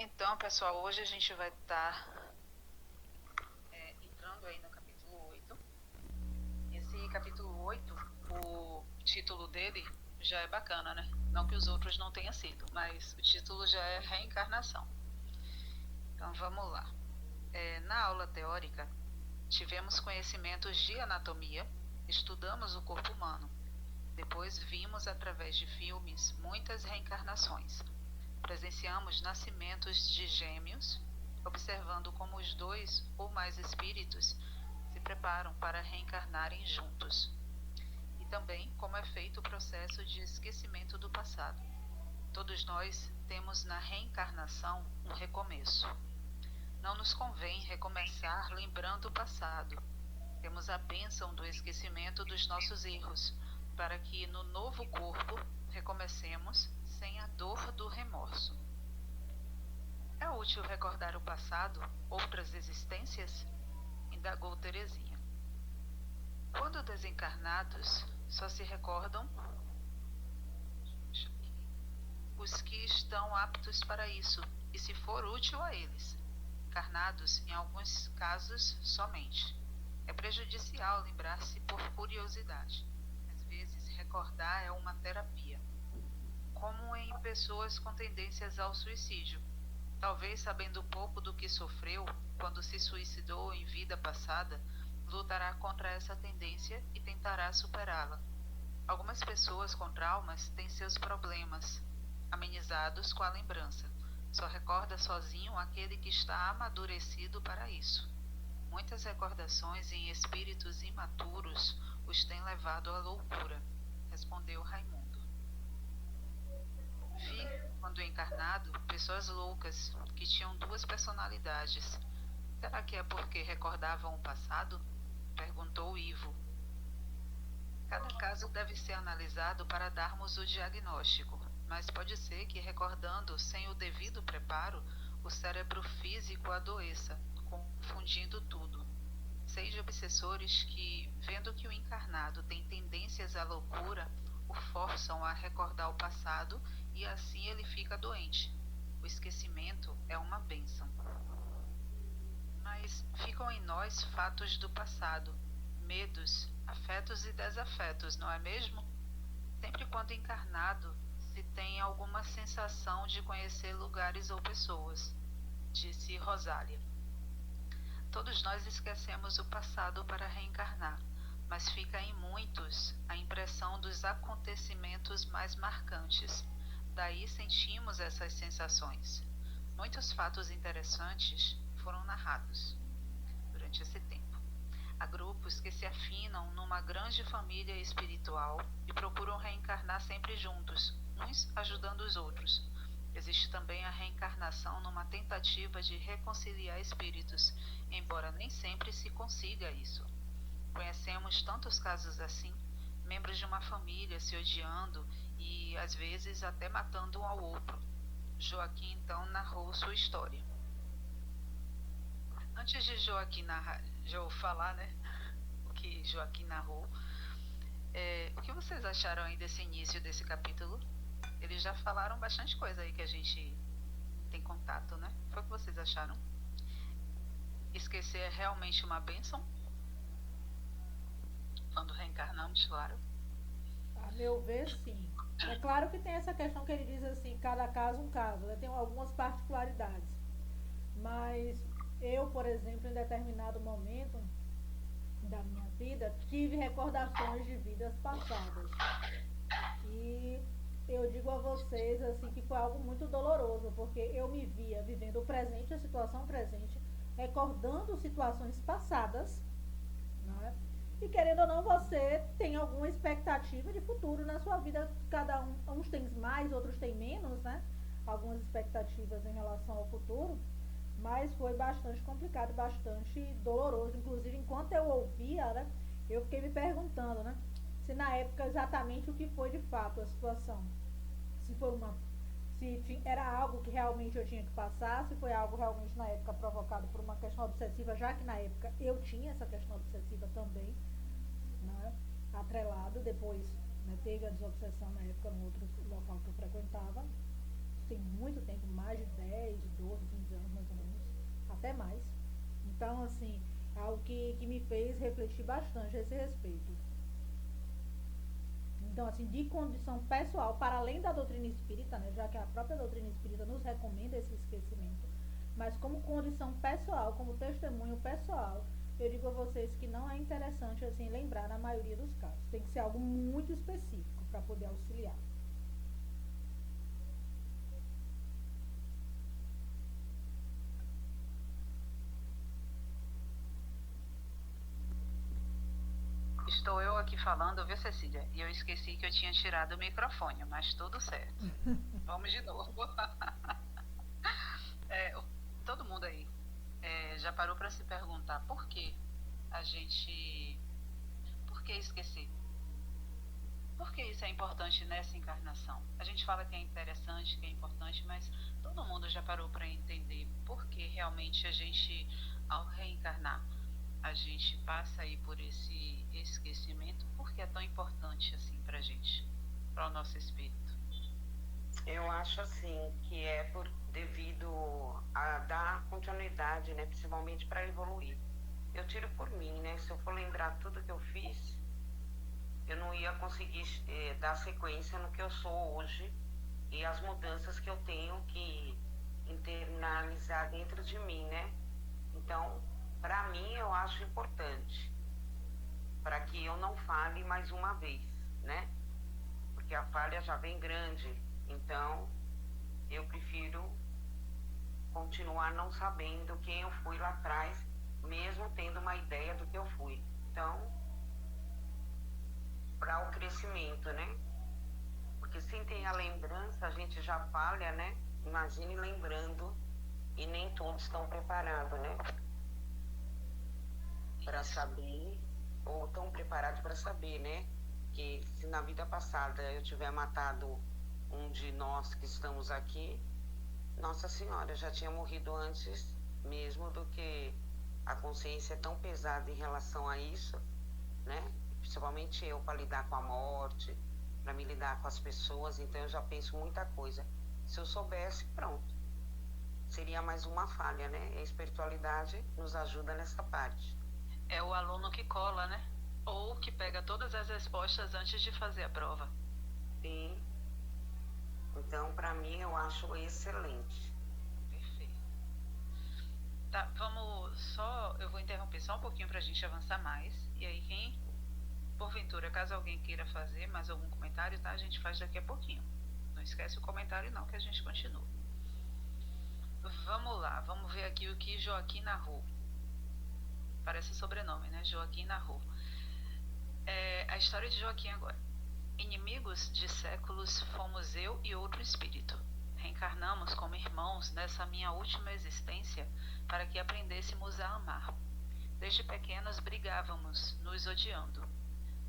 Então, pessoal, hoje a gente vai estar entrando aí no capítulo 8. Esse capítulo 8, o título dele já é bacana, né? Não que os outros não tenham sido, mas o título já é Reencarnação. Então, vamos lá. Na aula teórica, tivemos conhecimentos de anatomia, estudamos o corpo humano. Depois vimos, através de filmes, muitas reencarnações. Presenciamos nascimentos de gêmeos, observando como os dois ou mais espíritos se preparam para reencarnarem juntos. E também como é feito o processo de esquecimento do passado. Todos nós temos na reencarnação um recomeço. Não nos convém recomeçar lembrando o passado. Temos a bênção do esquecimento dos nossos erros, para que no novo corpo recomecemos sem a dor do remorso. É útil recordar o passado, outras existências? Indagou Terezinha. Quando desencarnados, só se recordam os que estão aptos para isso, e se for útil a eles. Encarnados, em alguns casos, somente. É prejudicial lembrar-se por curiosidade. Às vezes, recordar é uma terapia. Como em pessoas com tendências ao suicídio. Talvez sabendo pouco do que sofreu quando se suicidou em vida passada, lutará contra essa tendência e tentará superá-la. Algumas pessoas com traumas têm seus problemas amenizados com a lembrança. Só recorda sozinho aquele que está amadurecido para isso. Muitas recordações em espíritos imaturos os têm levado à loucura, respondeu Raimundo. Vi, quando encarnado, pessoas loucas que tinham duas personalidades. Será que é porque recordavam o passado? Perguntou Ivo. Cada caso deve ser analisado para darmos o diagnóstico, mas pode ser que recordando sem o devido preparo, o cérebro físico adoeça, confundindo tudo. Sei de obsessores que, vendo que o encarnado tem tendências à loucura, o forçam a recordar o passado e assim ele fica doente. O esquecimento é uma bênção. Mas ficam em nós fatos do passado, medos, afetos e desafetos, não é mesmo? Sempre quando encarnado, se tem alguma sensação de conhecer lugares ou pessoas, disse Rosália. Todos nós esquecemos o passado para reencarnar, mas fica em muitos a impressão dos acontecimentos mais marcantes. Daí sentimos essas sensações. Muitos fatos interessantes foram narrados durante esse tempo. Há grupos que se afinam numa grande família espiritual e procuram reencarnar sempre juntos, uns ajudando os outros. Existe também a reencarnação numa tentativa de reconciliar espíritos, embora nem sempre se consiga isso. Conhecemos tantos casos assim, membros de uma família se odiando e, às vezes, até matando um ao outro. Joaquim, então, narrou sua história. Antes de Jo falar, né, o que Joaquim narrou, o que vocês acharam aí desse início desse capítulo? Eles já falaram bastante coisa aí que a gente tem contato, né? Foi o que vocês acharam? Esquecer é realmente uma bênção? Quando reencarnamos, claro. A meu ver, sim. É claro que tem essa questão que ele diz assim, cada caso um caso, né? Tem algumas particularidades. Mas eu, por exemplo, em determinado momento da minha vida, tive recordações de vidas passadas. E eu digo a vocês assim que foi algo muito doloroso, porque eu me via vivendo o presente, a situação presente, recordando situações passadas, né? E querendo ou não, você tem alguma expectativa de futuro na sua vida. Cada um, uns tem mais, outros têm menos, né? Algumas expectativas em relação ao futuro. Mas foi bastante complicado, bastante doloroso. Inclusive, enquanto eu ouvia, né, eu fiquei me perguntando, né, se na época exatamente o que foi de fato a situação. Se foi uma se era algo que realmente eu tinha que passar, se foi algo realmente na época provocado por uma questão obsessiva, já que na época eu tinha essa questão obsessiva também, né, atrelado, depois, né, teve a desobsessão na época no outro local que eu frequentava. tem muito tempo, mais de 10, 12, 15 anos mais ou menos, até mais. Então, assim, é algo que me fez refletir bastante a esse respeito. Então, assim, de condição pessoal, para além da doutrina espírita, né, já que a própria doutrina espírita nos recomenda esse esquecimento, mas como condição pessoal, como testemunho pessoal, eu digo a vocês que não é interessante, assim, lembrar na maioria dos casos. Tem que ser algo muito específico para poder auxiliar. Estou eu aqui falando, viu, Cecília? E eu esqueci que eu tinha tirado o microfone, mas tudo certo. Vamos de novo. É, todo mundo aí já parou para se perguntar por que a gente. Por que esquecer? Por que isso é importante nessa encarnação? A gente fala que é interessante, que é importante, mas todo mundo já parou para entender por que realmente a gente, ao reencarnar, a gente passa aí por esse esquecimento? Por que é tão importante assim para a gente, para o nosso espírito? Eu acho assim que é devido a dar continuidade, né, principalmente para evoluir. Eu tiro por mim, né? Se eu for lembrar tudo que eu fiz, eu não ia conseguir dar sequência no que eu sou hoje e as mudanças que eu tenho que internalizar dentro de mim, né? Então, para mim, eu acho importante, para que eu não fale mais uma vez, né? Porque a falha já vem grande. Então, eu prefiro continuar não sabendo quem eu fui lá atrás, mesmo tendo uma ideia do que eu fui. Então, para o crescimento, né? Porque sem ter a lembrança, a gente já falha, né? Imagine lembrando, e nem todos estão preparados, né? Para saber, ou estão preparados para saber, né? Que se na vida passada eu tiver matado um de nós que estamos aqui, Nossa Senhora, já tinha morrido antes mesmo do que a consciência é tão pesada em relação a isso, né? Principalmente eu para lidar com a morte, para me lidar com as pessoas, então eu já penso muita coisa. Se eu soubesse, pronto. Seria mais uma falha, né? A espiritualidade nos ajuda nessa parte. É o aluno que cola, né? Ou que pega todas as respostas antes de fazer a prova. Sim. Então, para mim, eu acho excelente. Perfeito. Tá, vamos só. Eu vou interromper só um pouquinho para a gente avançar mais. E aí, quem, porventura, caso alguém queira fazer mais algum comentário, tá? A gente faz daqui a pouquinho. Não esquece o comentário, não, que a gente continua. Vamos lá, vamos ver aqui o que Joaquim narrou. Parece sobrenome, né? Joaquim narrou. A história de Joaquim agora. Inimigos de séculos fomos eu e outro espírito. Reencarnamos como irmãos nessa minha última existência para que aprendêssemos a amar. Desde pequenos brigávamos, nos odiando.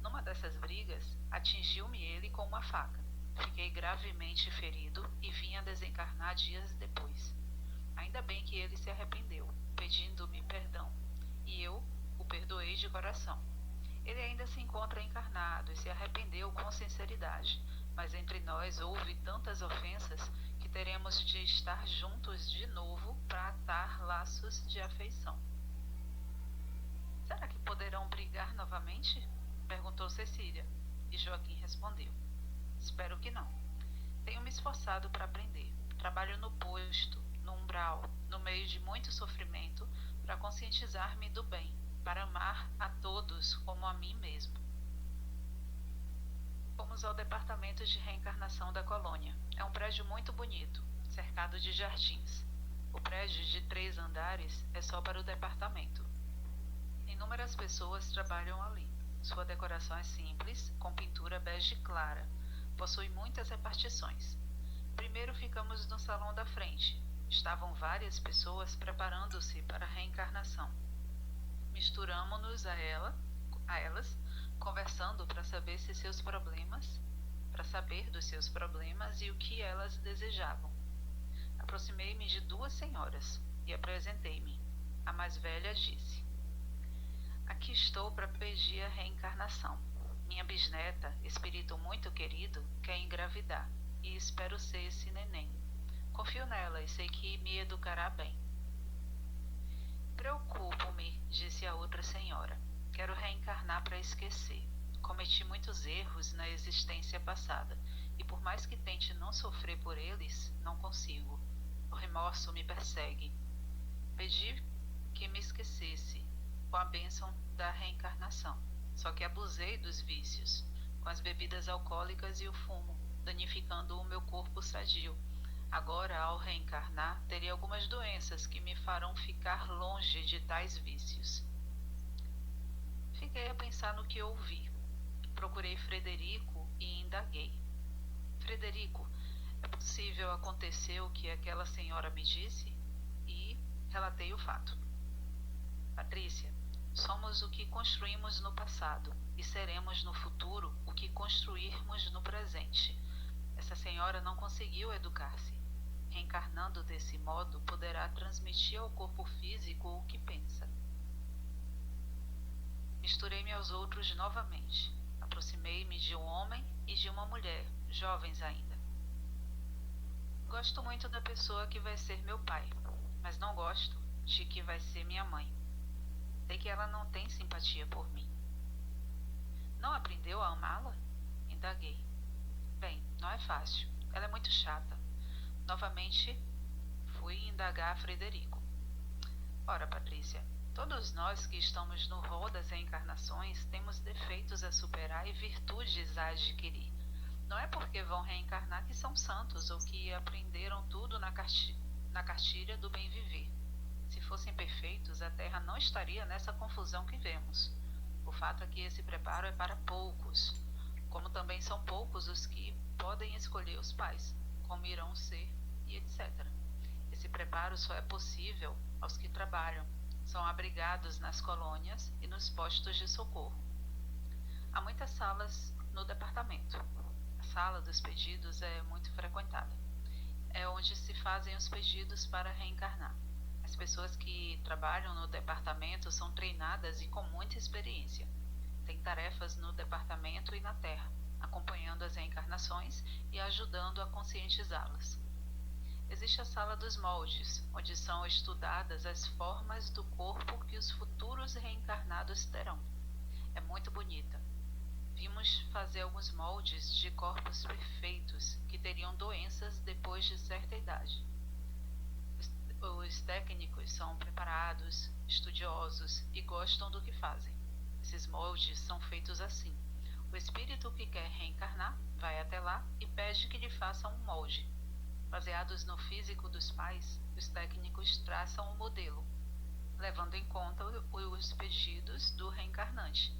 Numa dessas brigas, atingiu-me ele com uma faca. Fiquei gravemente ferido e vim a desencarnar dias depois. Ainda bem que ele se arrependeu, pedindo-me perdão, e eu o perdoei de coração. Ele ainda se encontra encarnado e se arrependeu com sinceridade, mas entre nós houve tantas ofensas que teremos de estar juntos de novo para atar laços de afeição. Será que poderão brigar novamente? Perguntou Cecília, e Joaquim respondeu: Espero que não. Tenho me esforçado para aprender. Trabalho no posto, no umbral, no meio de muito sofrimento, para conscientizar-me do bem, para amar a todos como a mim mesmo. Fomos ao departamento de reencarnação da colônia. É um prédio muito bonito, cercado de jardins. O prédio de 3 andares é só para o departamento. Inúmeras pessoas trabalham ali. Sua decoração é simples, com pintura bege clara. Possui muitas repartições. Primeiro ficamos no salão da frente. Estavam várias pessoas preparando-se para a reencarnação. Misturamo-nos a elas, conversando para saber dos seus problemas e o que elas desejavam. Aproximei-me de 2 senhoras e apresentei-me. A mais velha disse: Aqui estou para pedir a reencarnação. Minha bisneta, espírito muito querido, quer engravidar e espero ser esse neném. Confio nela e sei que me educará bem. Preocupo-me, disse a outra senhora. Quero reencarnar para esquecer. Cometi muitos erros na existência passada, e por mais que tente não sofrer por eles, não consigo. O remorso me persegue. Pedi que me esquecesse, com a bênção da reencarnação. Só que abusei dos vícios, com as bebidas alcoólicas e o fumo, danificando o meu corpo sadio. Agora, ao reencarnar, terei algumas doenças que me farão ficar longe de tais vícios. Fiquei a pensar no que ouvi. Procurei Frederico e indaguei. Frederico, é possível acontecer o que aquela senhora me disse? E relatei o fato. Patrícia, somos o que construímos no passado e seremos no futuro o que construirmos no presente. Essa senhora não conseguiu educar-se. Reencarnando desse modo, poderá transmitir ao corpo físico o que pensa. Misturei-me aos outros novamente. Aproximei-me de um homem e de uma mulher, jovens ainda. Gosto muito da pessoa que vai ser meu pai, mas não gosto de que vai ser minha mãe. Sei que ela não tem simpatia por mim. Não aprendeu a amá-la? Indaguei. Bem, não é fácil. Ela é muito chata. Novamente, fui indagar Frederico. Ora, Patrícia, todos nós que estamos no rol das reencarnações temos defeitos a superar e virtudes a adquirir. Não é porque vão reencarnar que são santos ou que aprenderam tudo na cartilha do bem viver. Se fossem perfeitos, a Terra não estaria nessa confusão que vemos. O fato é que esse preparo é para poucos, como também são poucos os que podem escolher os pais, como irão ser e etc. Esse preparo só é possível aos que trabalham, são abrigados nas colônias e nos postos de socorro. Há muitas salas no departamento. A sala dos pedidos é muito frequentada. É onde se fazem os pedidos para reencarnar. As pessoas que trabalham no departamento são treinadas e com muita experiência. Têm tarefas no departamento e na Terra, acompanhando as reencarnações e ajudando a conscientizá-las. Existe a sala dos moldes, onde são estudadas as formas do corpo que os futuros reencarnados terão. É muito bonita. Vimos fazer alguns moldes de corpos perfeitos que teriam doenças depois de certa idade. Os técnicos são preparados, estudiosos e gostam do que fazem. Esses moldes são feitos assim. O espírito que quer reencarnar vai até lá e pede que lhe façam um molde. Baseados no físico dos pais, os técnicos traçam o modelo, levando em conta os pedidos do reencarnante,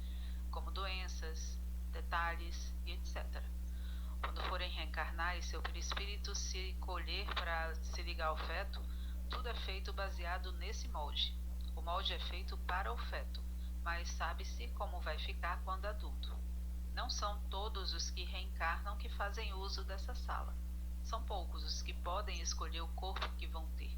como doenças, detalhes e etc. Quando forem reencarnar e seu perispírito se colher para se ligar ao feto, tudo é feito baseado nesse molde. O molde é feito para o feto, mas sabe-se como vai ficar quando adulto. Não são todos os que reencarnam que fazem uso dessa sala. São poucos os que podem escolher o corpo que vão ter.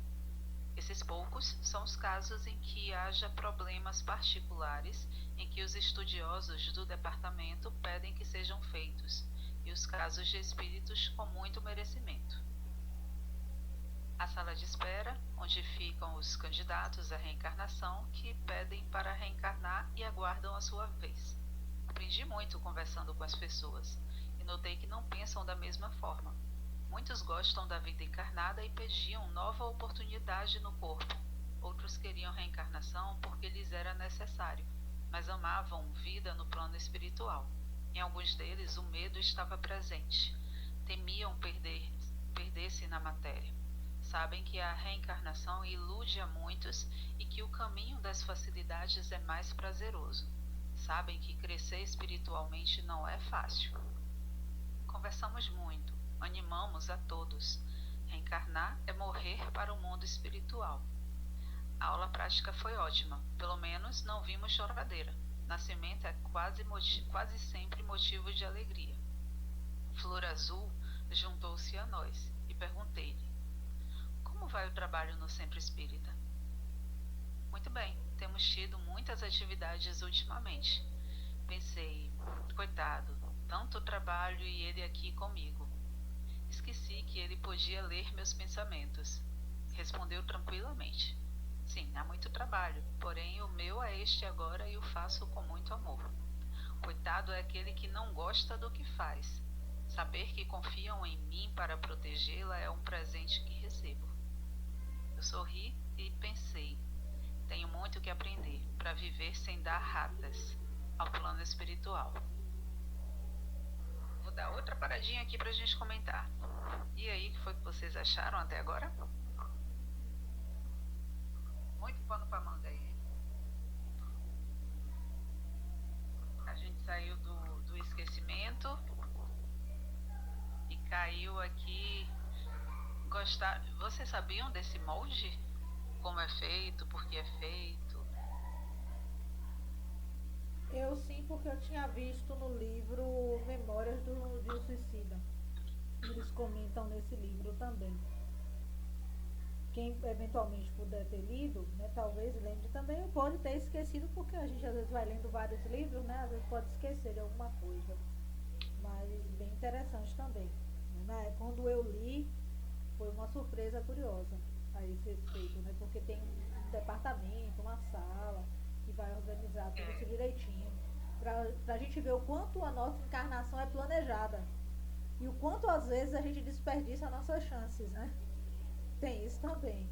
Esses poucos são os casos em que haja problemas particulares em que os estudiosos do departamento pedem que sejam feitos, e os casos de espíritos com muito merecimento. A sala de espera, onde ficam os candidatos à reencarnação que pedem para reencarnar e aguardam a sua vez. Aprendi muito conversando com as pessoas e notei que não pensam da mesma forma. Muitos gostam da vida encarnada e pediam nova oportunidade no corpo. Outros queriam reencarnação porque lhes era necessário, mas amavam vida no plano espiritual. Em alguns deles, o medo estava presente. Temiam perder-se na matéria. Sabem que a reencarnação ilude a muitos e que o caminho das facilidades é mais prazeroso. Sabem que crescer espiritualmente não é fácil. Conversamos muito, animamos a todos. Reencarnar é morrer para o mundo espiritual. A aula prática foi ótima, pelo menos não vimos choradeira. Nascimento é quase sempre motivo de alegria. Flor Azul juntou-se a nós e perguntei-lhe: como vai o trabalho no Centro Espírita? Muito bem, temos tido muitas atividades ultimamente. Pensei, coitado, tanto trabalho e ele aqui comigo. esqueci que ele podia ler meus pensamentos. Respondeu tranquilamente: sim, há muito trabalho, porém o meu é este agora e o faço com muito amor. Coitado é aquele que não gosta do que faz. Saber que confiam em mim para protegê-la é um presente que recebo. Eu sorri e pensei: tenho muito que aprender para viver sem dar ratas ao plano espiritual. Vou dar outra paradinha aqui pra gente comentar. E aí, o que foi que vocês acharam até agora? Muito pano pra manga aí, hein? A gente saiu do esquecimento e caiu aqui. Vocês sabiam desse molde? Como é feito, por que é feito? Eu sim, porque eu tinha visto no livro Memórias de um Suicida. Eles comentam nesse livro também. Quem eventualmente puder ter lido, né, talvez lembre também, ou pode ter esquecido, porque a gente às vezes vai lendo vários livros, né, às vezes pode esquecer de alguma coisa. Mas bem interessante também. Né? Quando eu li, foi uma surpresa curiosa a esse respeito, né? Porque tem um departamento, uma sala que vai organizar tudo isso direitinho. Pra gente ver o quanto a nossa encarnação é planejada. E o quanto às vezes a gente desperdiça nossas chances, né? Tem isso também.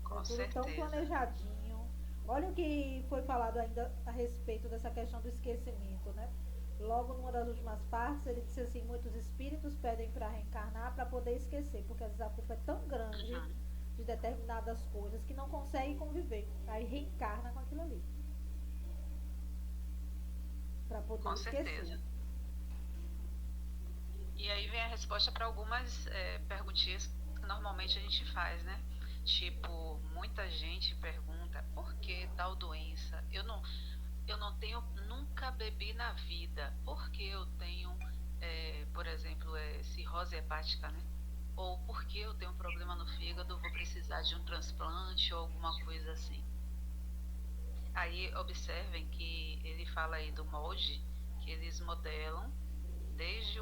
É Com tudo tão certeza. planejadinho. Olha o que foi falado ainda a respeito dessa questão do esquecimento, né? Logo numa das últimas partes, ele disse assim: muitos espíritos pedem para reencarnar para poder esquecer, porque às vezes a culpa é tão grande Uhum. de determinadas coisas que não consegue conviver. Aí reencarna com aquilo ali, para poder Com esquecer. certeza. E aí vem a resposta para algumas perguntinhas que normalmente a gente faz, né? Tipo, muita gente pergunta por que tal doença? Eu não tenho, nunca bebi na vida. Por que eu tenho, por exemplo, cirrose hepática, né? Ou por que eu tenho um problema no fígado, vou precisar de um transplante ou alguma coisa assim. Aí observem que ele fala aí do molde, que eles modelam desde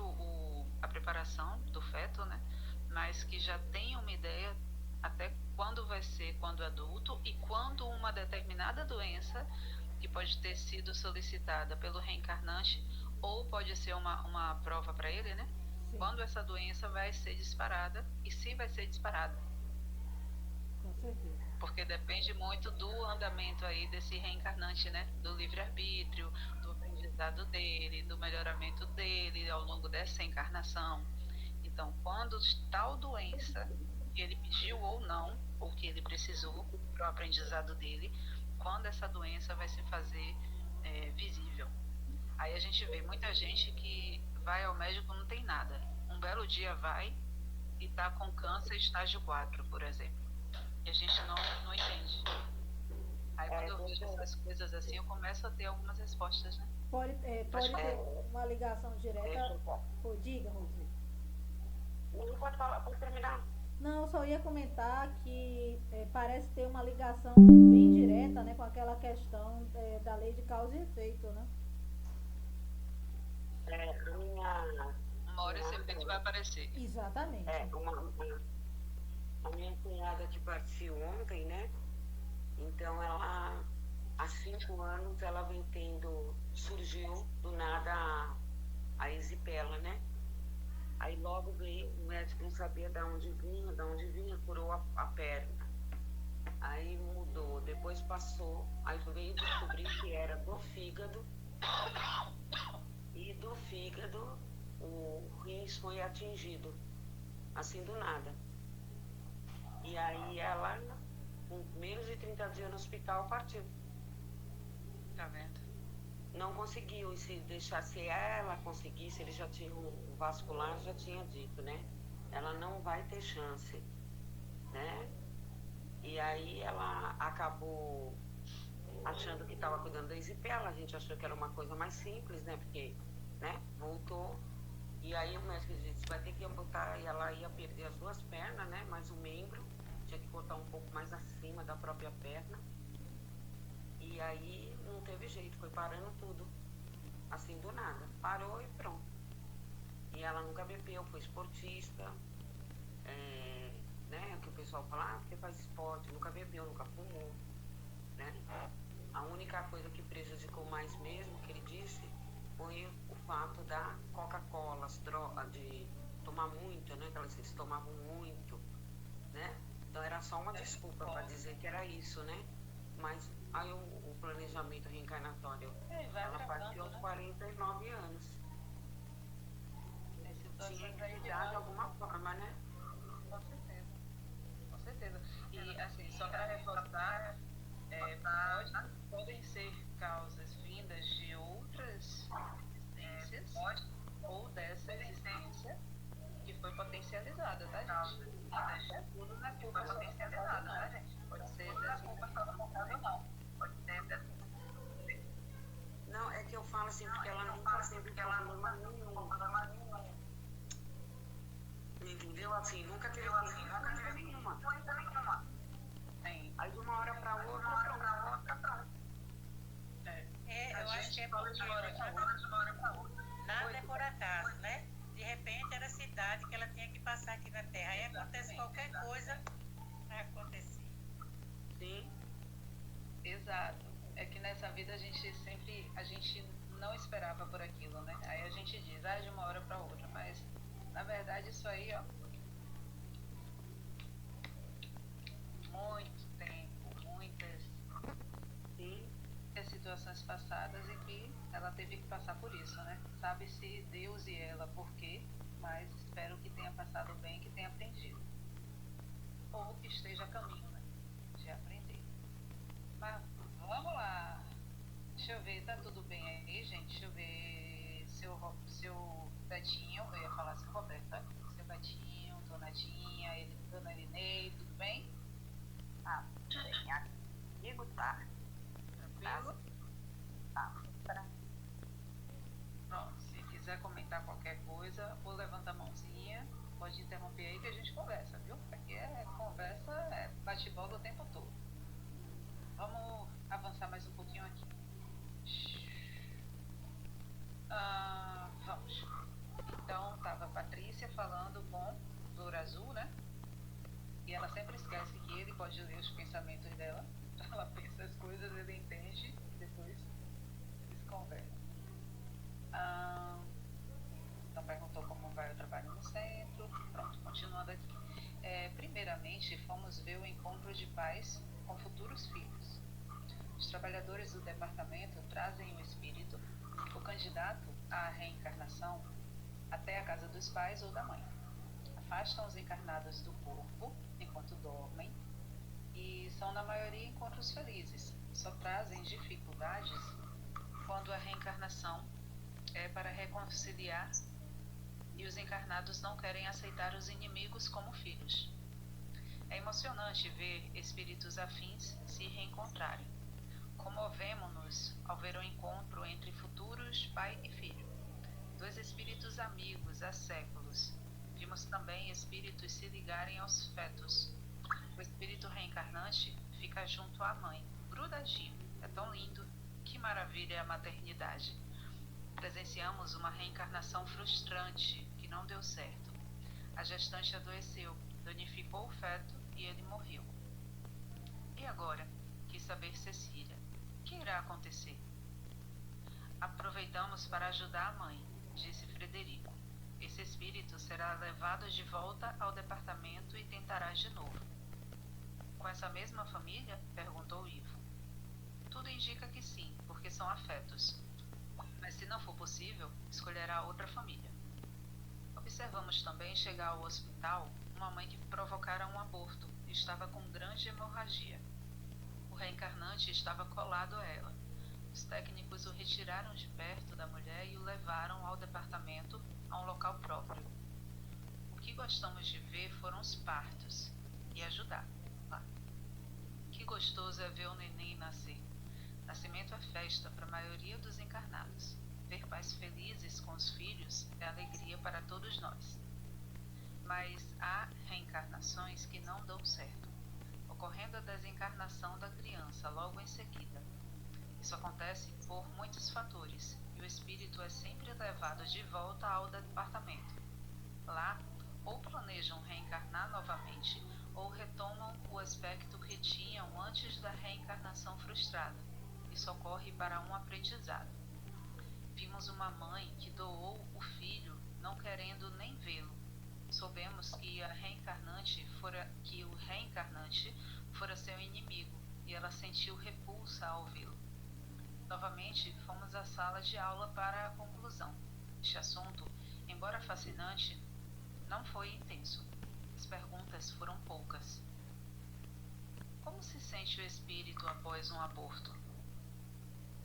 a preparação do feto, né? Mas que já tem uma ideia até quando vai ser quando adulto e quando uma determinada doença que pode ter sido solicitada pelo reencarnante ou pode ser uma prova para ele, né? Sim, Quando essa doença vai ser disparada e se vai ser disparada, com certeza. porque depende muito do andamento aí desse reencarnante, né? Do livre-arbítrio, do aprendizado dele, do melhoramento dele ao longo dessa encarnação. Então, quando tal doença que ele pediu ou não, ou que ele precisou para o aprendizado dele, quando essa doença vai se fazer visível. Aí a gente vê muita gente que vai ao médico não tem nada. Um belo dia vai e está com câncer estágio 4, por exemplo. E a gente não entende. Aí quando É, eu vejo deixa, essas coisas assim, eu começo a ter algumas respostas, né? Pode Pode falar. ter uma ligação deixa direta. eu falar. Pô, diga, Rose. Não pode falar, pode terminar. Não, eu só ia comentar que parece ter uma ligação bem direta, né, com aquela questão da lei de causa e efeito, né? A minha Uma hora esse efeito vai cunhada, aparecer. Exatamente. é, a minha cunhada que partiu ontem, né? Então ela, há 5 anos, ela vem tendo, surgiu do nada a erisipela, né? Aí logo veio, o médico não sabia de onde vinha, curou a perna. Aí mudou, depois passou, aí veio descobrir que era do fígado, e do fígado o rins foi atingido, assim do nada. E aí ela, com menos de 30 dias no hospital, partiu. Tá vendo? Não conseguiu, e se deixasse ela conseguisse, ele já tinha o vascular, já tinha dito, né? Ela não vai ter chance, né? E aí ela acabou achando que estava cuidando da erisipela, a gente achou que era uma coisa mais simples, né? Porque, né, voltou. E aí o médico disse, vai ter que amputar, e ela ia perder as duas pernas, né? Mais um membro, tinha que cortar um pouco mais acima da própria perna. E aí não teve jeito, foi parando tudo, assim do nada. Parou e pronto. E ela nunca bebeu, foi esportista, né? O que o pessoal fala, porque faz esporte, nunca bebeu, nunca fumou, né? A única coisa que prejudicou mais mesmo, que ele disse, foi o fato da Coca-Cola, as drogas, de tomar muito, né? Que eles tomavam muito, né? Então era só uma desculpa para dizer que era isso, né? Mas aí o planejamento reencarnatório, ela partiu aos 49 anos. Tinha que cuidar de alguma forma, né? Com certeza, com certeza. E assim, só para reforçar, podem ser causas vindas de outras existências ou dessa existência que foi potencializada, tá, gente? Tudo não é culpa potencializada, tá, gente? Pode ser dessa não. Pode ser dessa. Não, é que eu falo assim, porque ela nunca teve problema nenhum. Entendeu? Assim, nunca teve nenhuma. Aí de uma hora para outra, Eu acho que é porque nada é por acaso, né? De repente era a cidade que ela tinha que passar aqui na Terra. Aí acontece qualquer coisa, vai acontecer. Sim. Exato. É que nessa vida a gente não esperava por aquilo, né? Aí a gente diz, de uma hora para outra, mas na verdade isso aí, ó, muito tempo, muitas situações passadas em que ela teve que passar por isso, né? Sabe-se Deus e ela por quê, mas espero que tenha passado bem, que tenha aprendido. Ou que esteja a caminho, né? De aprender. Mas vamos lá. Deixa eu ver, tá tudo bem aí, gente? Deixa eu ver seu Betinho, eu ia falar seu Roberto, tá? Seu Betinho, Donadinha, Dona Irinei, tudo bem? Tudo bem. Amigo, tá? Tranquilo? Tá. Pronto, se quiser comentar qualquer coisa, ou levanta a mãozinha, pode interromper aí que a gente conversa, viu? Aqui é conversa, bate-bola o tempo todo. Vamos avançar mais um pouquinho aqui. Vamos. Então, estava a Patrícia falando com o Flor Azul, né? E ela sempre esquece que ele pode ler os pensamentos dela. Ela pensa as coisas, ele entende, e depois eles conversam. Então, perguntou como vai o trabalho no centro. Pronto, continuando aqui. Primeiramente, fomos ver o encontro de pais com futuros filhos. Os trabalhadores do departamento trazem o espírito, o candidato à reencarnação, até a casa dos pais ou da mãe. Afastam os encarnados do corpo enquanto dormem e são na maioria encontros felizes. Só trazem dificuldades quando a reencarnação é para reconciliar e os encarnados não querem aceitar os inimigos como filhos. É emocionante ver espíritos afins se reencontrarem. Comovemo-nos ao ver o encontro entre futuros pai e filho. Dois espíritos amigos há séculos. Vimos também espíritos se ligarem aos fetos. O espírito reencarnante fica junto à mãe, grudadinho. É tão lindo. Que maravilha é a maternidade. Presenciamos uma reencarnação frustrante que não deu certo. A gestante adoeceu, danificou o feto e ele morreu. E agora? Quis saber Cecília. O que irá acontecer? Aproveitamos para ajudar a mãe, disse Frederico. Esse espírito será levado de volta ao departamento e tentará de novo. Com essa mesma família? Perguntou Ivo. Tudo indica que sim, porque são afetos. Mas se não for possível, escolherá outra família. Observamos também chegar ao hospital uma mãe que provocara um aborto e estava com grande hemorragia. O reencarnante estava colado a ela. Os técnicos o retiraram de perto da mulher e o levaram ao departamento, a um local próprio. O que gostamos de ver foram os partos e ajudar. Que gostoso é ver o neném nascer. Nascimento é festa para a maioria dos encarnados. Ver pais felizes com os filhos é alegria para todos nós. Mas há reencarnações que não dão certo, ocorrendo a desencarnação da criança logo em seguida. Isso acontece por muitos fatores e o espírito é sempre levado de volta ao departamento. Lá, ou planejam reencarnar novamente ou retomam o aspecto que tinham antes da reencarnação frustrada. Isso ocorre para um aprendizado. Vimos uma mãe que doou o filho não querendo nem vê-lo. Soubemos que o reencarnante fora seu inimigo e ela sentiu repulsa ao vê-lo. Novamente, fomos à sala de aula para a conclusão. Este assunto, embora fascinante, não foi intenso. As perguntas foram poucas. Como se sente o espírito após um aborto?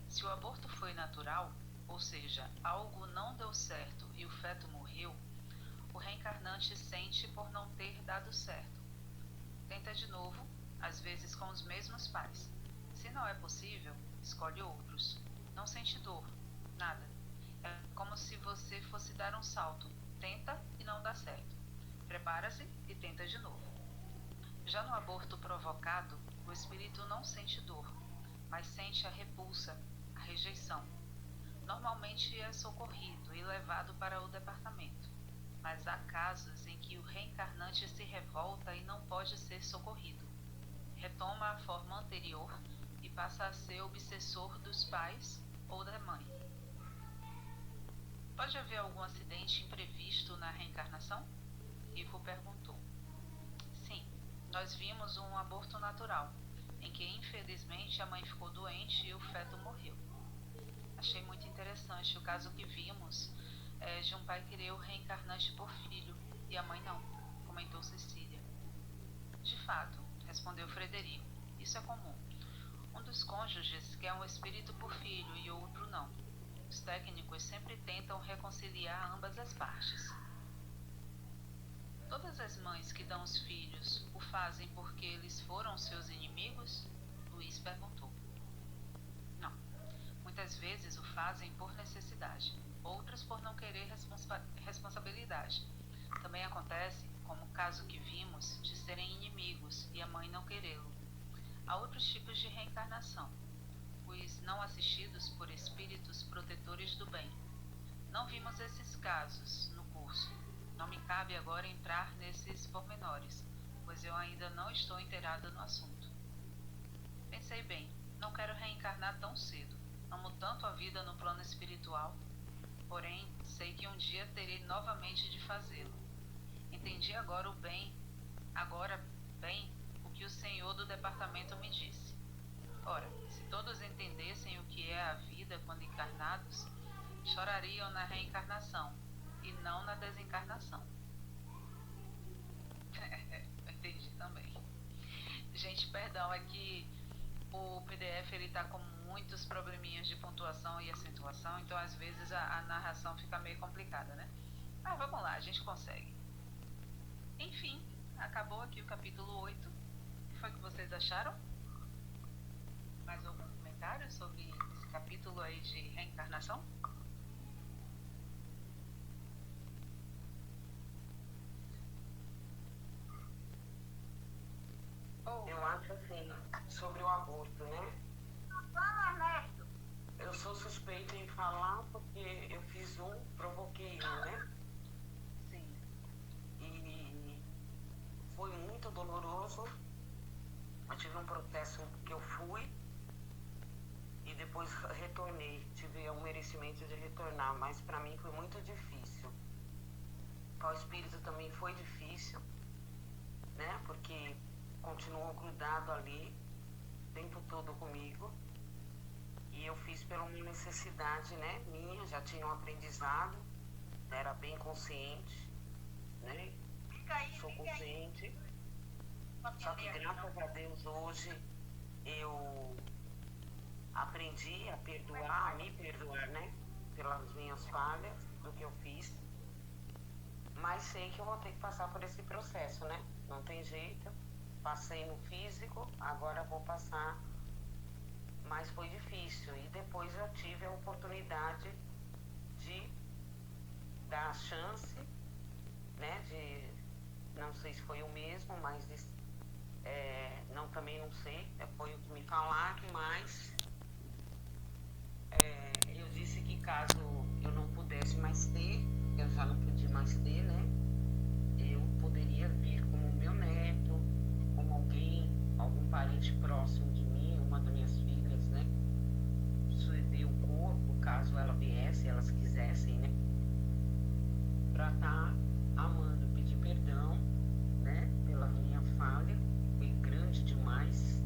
Se o aborto foi natural, ou seja, algo não deu certo e o feto morreu, o reencarnante sente por não ter dado certo. Tenta de novo, às vezes com os mesmos pais. Se não é possível, escolhe outros. Não sente dor, nada. É como se você fosse dar um salto. Tenta e não dá certo. Prepara-se e tenta de novo. Já no aborto provocado, o espírito não sente dor, mas sente a repulsa, a rejeição. Normalmente é socorrido e levado para o departamento, mas há casos em que o reencarnante se revolta e não pode ser socorrido. Retoma a forma anterior e passa a ser obsessor dos pais ou da mãe. Pode haver algum acidente imprevisto na reencarnação? Ivo perguntou. Sim, nós vimos um aborto natural, em que infelizmente a mãe ficou doente e o feto morreu. Achei muito interessante o caso que vimos de um pai querer o reencarnante por filho e a mãe não, comentou Cecília. De fato, respondeu Frederico, isso é comum. Um dos cônjuges quer um espírito por filho e outro não. Os técnicos sempre tentam reconciliar ambas as partes. Todas as mães que dão os filhos o fazem porque eles foram seus inimigos? Luiz perguntou. Não. Muitas vezes o fazem por necessidade, outras por não querer responsabilidade. Também acontece, como o caso que vimos, de serem inimigos e a mãe não querê-lo. Há outros tipos de reencarnação, os não assistidos por espíritos protetores do bem. Não vimos esses casos no curso. Não me cabe agora entrar nesses pormenores, pois eu ainda não estou inteirada no assunto. Pensei bem, não quero reencarnar tão cedo. Amo tanto a vida no plano espiritual, porém sei que um dia terei novamente de fazê-lo. Entendi agora bem o que o senhor do departamento me disse. Ora, se todos entendessem o que é a vida quando encarnados, chorariam na reencarnação e não na desencarnação. Entendi também. Gente, perdão, é que o PDF ele tá com muitos probleminhas de pontuação e acentuação, então às vezes a narração fica meio complicada, né? Mas vamos lá, a gente consegue. Enfim, acabou aqui o capítulo 8. O que foi que vocês acharam? Mais algum comentário sobre esse capítulo aí de reencarnação? Eu acho assim, sobre o aborto, né? Eu sou suspeita em falar porque eu fiz provoquei né? Sim. E foi muito doloroso. Eu tive um processo que eu fui e depois retornei. Tive um merecimento de retornar, mas para mim foi muito difícil. Para o espírito também foi difícil, né? Porque continuou grudado ali, o tempo todo comigo. E eu fiz pela uma necessidade, né, minha, já tinha um aprendizado, era bem consciente, né? Sou consciente. Só que graças a Deus hoje eu aprendi a perdoar, a me perdoar, né? Pelas minhas falhas, do que eu fiz. Mas sei que eu vou ter que passar por esse processo, né? Não tem jeito. Passei no físico, agora vou passar. Mas foi difícil. E depois eu tive a oportunidade de dar a chance, né? Não sei se foi o mesmo, mas também não sei. Foi o que me falaram, mas eu disse que caso eu não pudesse mais ter, eu já não podia mais ter, né? Eu poderia vir como meu neto, como algum parente próximo de mim, uma das minhas filhas, né? Ceder o corpo, caso ela viesse, elas quisessem, né? Para estar amando, pedir perdão, né? Pela minha falha, foi grande demais,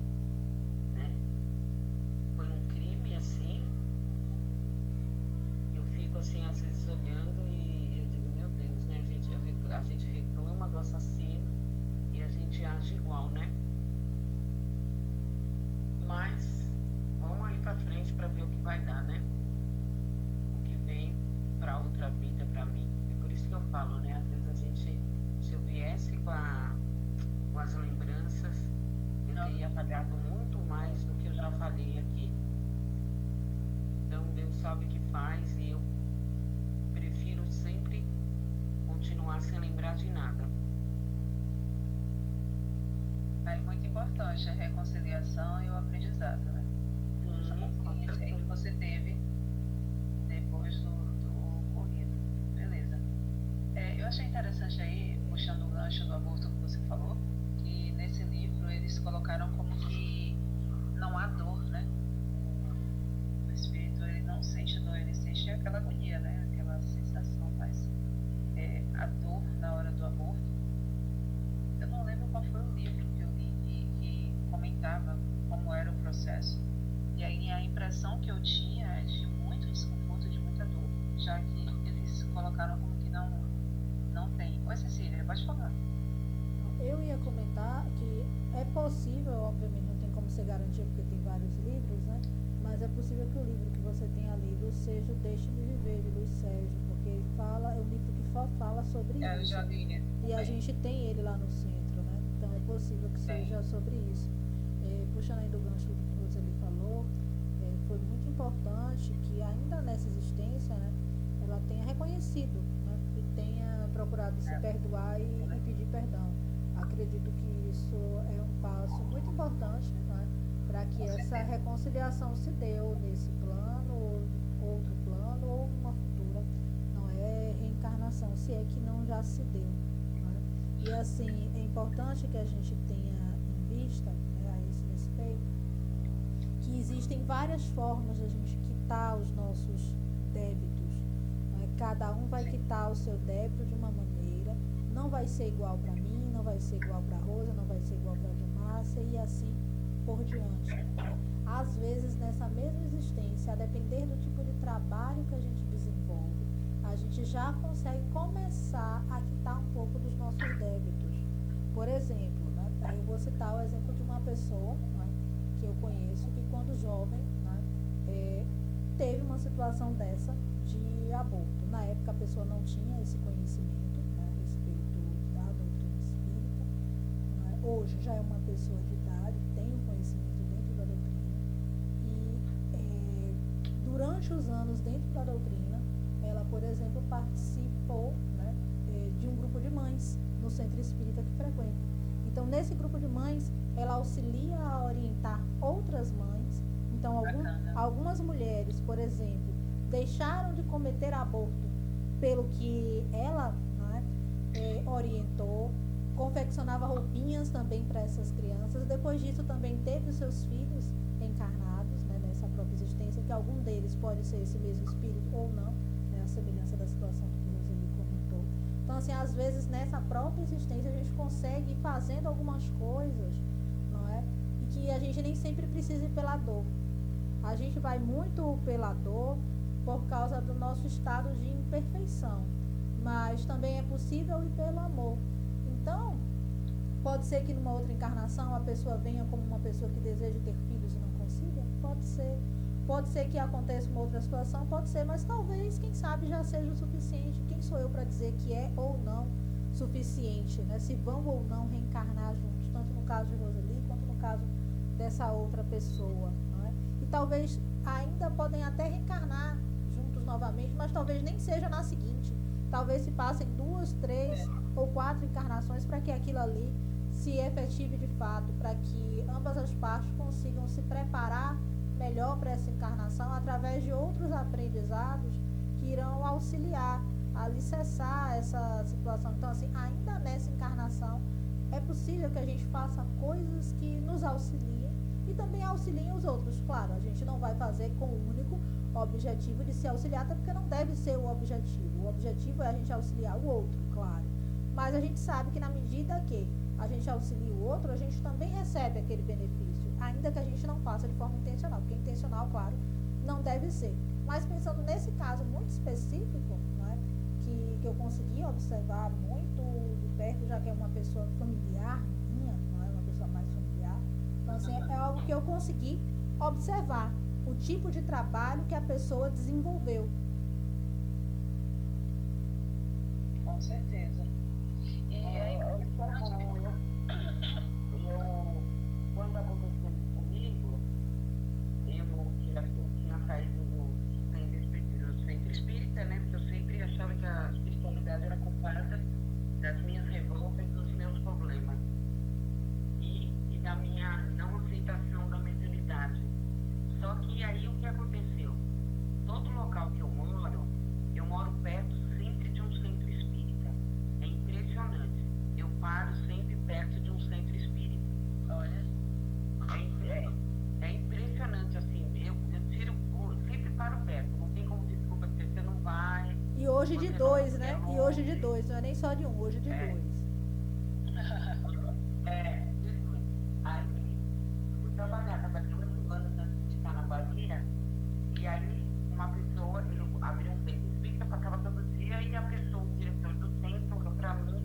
né? Foi um crime, assim. Eu fico, assim, às vezes olhando e eu digo, meu Deus, né? A gente reclama do assassino e a gente age igual, né? Mas vamos aí para frente para ver o que vai dar, né? O que vem para outra vida para mim. É por isso que eu falo, né? Às vezes a gente, se eu viesse com as lembranças, eu teria falhado muito mais do que eu já falei aqui. Então Deus sabe o que faz e eu prefiro sempre continuar sem lembrar de nada. É muito importante a reconciliação e o aprendizado, né? Essa consciência aí que você teve depois do ocorrido. Beleza. Eu achei interessante aí, puxando o gancho do aborto que você falou, que nesse livro eles colocaram como que não há dor, né? O espírito, ele não sente dor, ele sente aquela agonia, né? Aquela sensação, mas a dor na hora do aborto, eu não lembro qual foi o livro que eu li que comentava como era o processo. E aí a impressão que eu tinha é de muito desconforto, de muita dor, já que eles colocaram como que não tem. Oi, Cecília, pode falar. Eu ia comentar que é possível, obviamente não tem como ser garantido porque tem vários livros, né? Mas é possível que o livro que você tenha lido seja o Deixe-me Viver, de Luiz Sérgio, porque ele fala, é um livro que só fala sobre Eu isso. já li. E a gente tem ele lá no centro, né? Então é possível que seja sobre isso. Puxando aí do gancho do que você ali falou, foi muito importante que ainda nessa existência, né, ela tenha reconhecido, né, e tenha procurado se perdoar e pedir perdão. Acredito que isso é um passo muito importante, né, para que essa reconciliação se deu nesse plano, ou outro plano, ou uma futura, não é reencarnação, se é que não já se deu. Né? E assim, é importante que a gente tenha em vista, né, a esse respeito, que existem várias formas de a gente quitar os nossos débitos. Né? Cada um vai quitar o seu débito de uma maneira, não vai ser igual para mim, não vai ser igual para Rosa, não vai ser igual para Diomácia e assim por diante. Né? Às vezes, nessa mesma existência, a depender do tipo de trabalho que a gente desenvolve, a gente já consegue começar a quitar um pouco dos nossos débitos. Por exemplo, né, eu vou citar o exemplo de uma pessoa, né, que eu conheço, que quando jovem, né, teve uma situação dessa de aborto. Na época a pessoa não tinha esse conhecimento, né, a respeito da doutrina espírita. Né, hoje já é uma pessoa de idade, tem um conhecimento dentro da doutrina. E durante os anos dentro da doutrina, ela, por exemplo, participou, né, de um grupo de mães no centro espírita que frequenta. Então, nesse grupo de mães, ela auxilia a orientar outras mães. Então, algumas mulheres, por exemplo, deixaram de cometer aborto pelo que ela, né, orientou, confeccionava roupinhas também para essas crianças. Depois disso, também teve os seus filhos encarnados, né, nessa própria existência, que algum deles pode ser esse mesmo espírito ou não, né, a semelhança da situação que você me comentou. Então, assim, às vezes, nessa própria existência, a gente consegue ir fazendo algumas coisas, não é? E que a gente nem sempre precisa ir pela dor. A gente vai muito pela dor por causa do nosso estado de imperfeição. Mas também é possível ir pelo amor. Então, pode ser que numa outra encarnação a pessoa venha como uma pessoa que deseja ter filhos e não consiga? Pode ser. Pode ser que aconteça uma outra situação, pode ser, mas talvez, quem sabe, já seja o suficiente. Quem sou eu para dizer que é ou não suficiente, né? Se vão ou não reencarnar juntos, tanto no caso de Roseli, quanto no caso dessa outra pessoa. Não é? E talvez ainda podem até reencarnar juntos novamente, mas talvez nem seja na seguinte. Talvez se passem 2, 3 ou 4 encarnações para que aquilo ali se efetive de fato, para que ambas as partes consigam se preparar melhor para essa encarnação através de outros aprendizados que irão auxiliar a alicerçar essa situação. Então, assim, ainda nessa encarnação, é possível que a gente faça coisas que nos auxiliem e também auxiliem os outros. Claro, a gente não vai fazer com o único objetivo de se auxiliar, até porque não deve ser o objetivo. O objetivo é a gente auxiliar o outro, claro. Mas a gente sabe que na medida que a gente auxilia o outro, a gente também recebe aquele benefício, ainda que a gente não faça de forma intencional, porque intencional, claro, não deve ser. Mas pensando nesse caso muito específico, né, que eu consegui observar muito de perto, já que é uma pessoa familiar minha, não é uma pessoa mais familiar, então assim, é algo que eu consegui observar, o tipo de trabalho que a pessoa desenvolveu. Com certeza. E aí, Quando aconteceu isso comigo, eu tinha saído do centro espírita, né? Porque eu sempre achava que a espiritualidade era culpada das minhas revoltas e dos meus problemas. E da minha não aceitação da mediunidade. Só que aí o que aconteceu? Todo local que eu moro perto sempre de um centro espírita. É impressionante. Eu paro sempre perto de um centro espírita. olha, É impressionante, assim, eu sempre paro perto, não tem como desculpa porque você não vai. E hoje de Você não dois, é né? E longe. hoje de dois, não é nem só de um, hoje de dois. Isso. Aí fui trabalhei 8 anos antes de estar na Bahia, e aí uma pessoa, ele abriu um centro espírita, passava todo dia, e a pessoa, o diretor do centro, olhou pra mim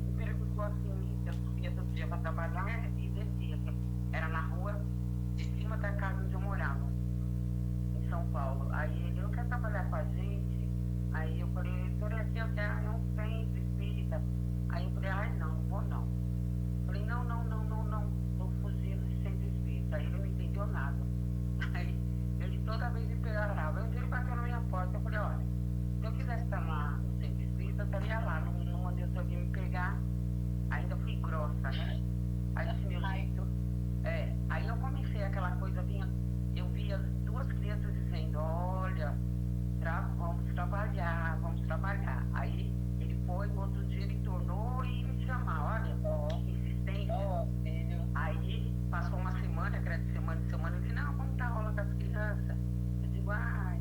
e perguntou assim, eu subia todo dia para trabalhar e descia, que era na rua de cima da casa onde eu morava, em São Paulo. Aí ele não quer trabalhar com a gente. Aí eu falei, doutor, aqui eu quero um centro espírita. Aí eu falei, ai não vou não. Falei, não, tô fugindo de centro espírita. Aí ele não entendeu nada. Aí ele toda vez me pegava. Ele bateu na minha porta. Eu falei, olha, se eu quisesse estar lá no centro espírita, eu estaria lá. Não mandei o seu alguém me pegar. Ainda fui grossa, né? Aí esse meu jeito. Aí eu comecei aquela coisa, eu via 2 crianças dizendo, olha, vamos trabalhar. Aí ele foi, no outro dia ele tornou e me chamar, olha, insistência. filho. Aí passou uma semana, que era de semana, ele disse, não, vamos dar aula com as crianças. Eu digo, ai,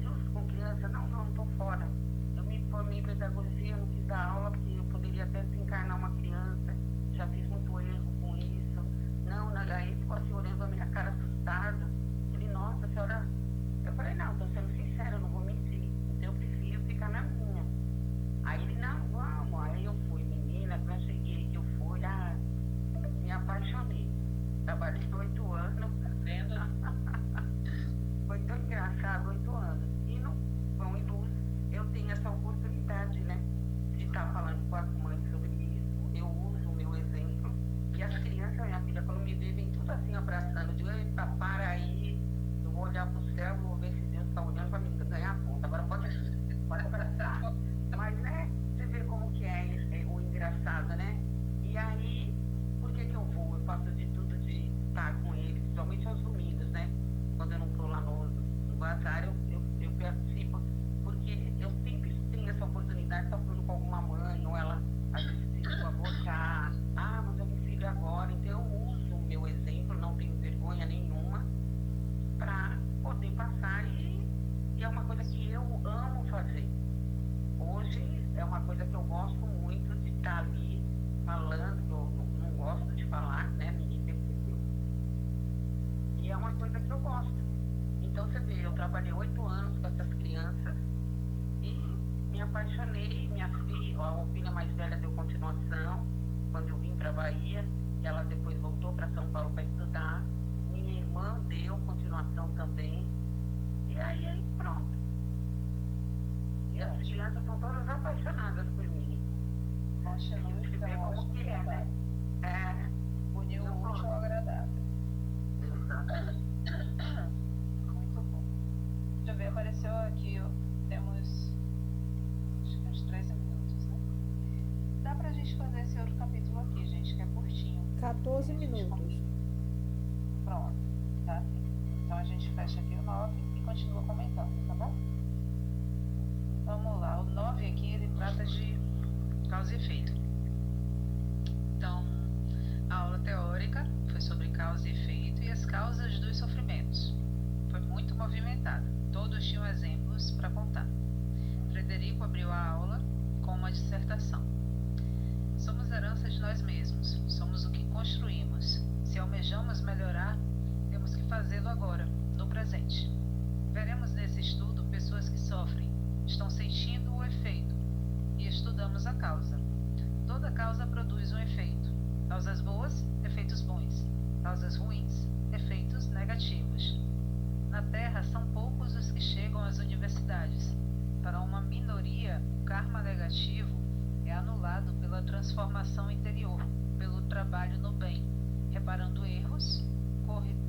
justo com criança? Não tô fora. Eu me formei em pedagogia, não quis dar aula, porque eu poderia até desencarnar uma criança, já fiz muito erro com isso. Não, aí ficou assim olhando a minha cara assustado. Ele, nossa, a senhora. Eu falei, não, tô sendo sincera, eu não vou mentir. Então eu prefiro ficar na minha. Aí ele, não, vamos. Aí eu fui, menina, quando eu cheguei que eu fui, me apaixonei. Trabalhei 8 anos. Tá vendo? Foi tão engraçado, 8 anos. E no Pão e Luz, eu tenho essa oportunidade, né? De estar falando com as mães sobre isso. Eu uso o meu exemplo. E as crianças, minha filha, quando me vê, vem tudo assim abraçando. Eu digo, eita, para aí. Eu vou olhar pro céu, vou ver se Deus está olhando para mim ganhar a conta. Agora pode abraçar. Mas, né? Você vê como que é o engraçado, né? E aí, por que eu vou? Eu faço de tudo de estar com eles, principalmente aos domingos, né? Quando eu não estou lá no bazar, eu participo, porque eu sempre tenho essa oportunidade de estar falando com alguma mãe, ou ela às vezes diz, por favor, já, mas eu me filho agora, então eu uso o meu exemplo, não tenho vergonha nenhuma, para poder passar e é uma coisa que eu amo fazer. Hoje é uma coisa que eu gosto muito de estar ali falando, eu não gosto de falar, né? Ninguém percebeu. E é uma coisa que eu gosto. Então você vê, eu trabalhei 8 anos com essas crianças e me apaixonei. Minha filha, a filha mais velha deu continuação quando eu vim para a Bahia, e ela depois voltou para São Paulo para estudar. Minha irmã deu continuação também. E aí pronto. E as crianças são todas apaixonadas por mim. Poxa, A gente vê como que é, né? Uniu o útil ao agradável. Exatamente. Muito bom. Deixa eu ver, apareceu aqui, ó, temos acho que uns 13 minutos, né? Dá pra gente fazer esse outro capítulo aqui, gente, que é curtinho. 14 minutos. Pronto, tá? Então a gente fecha aqui o 9 e continua comentando, tá bom? Vamos lá, o 9 aqui ele trata de causa e efeito. Então, a aula teórica foi sobre causa e efeito e as causas dos sofrimentos. Foi muito movimentada, todos tinham exemplos para contar. Frederico abriu a aula com uma dissertação. Somos herança de nós mesmos, somos o que construímos. Se almejamos melhorar, temos que fazê-lo agora, no presente. Veremos nesse estudo pessoas que sofrem, estão sentindo o efeito, e estudamos a causa. Toda causa produz um efeito. Causas boas, efeitos bons. Causas ruins, efeitos negativos. Na Terra, são poucos os que chegam às universidades. Para uma minoria, o karma negativo é anulado pela transformação interior, pelo trabalho no bem, reparando erros, corrigir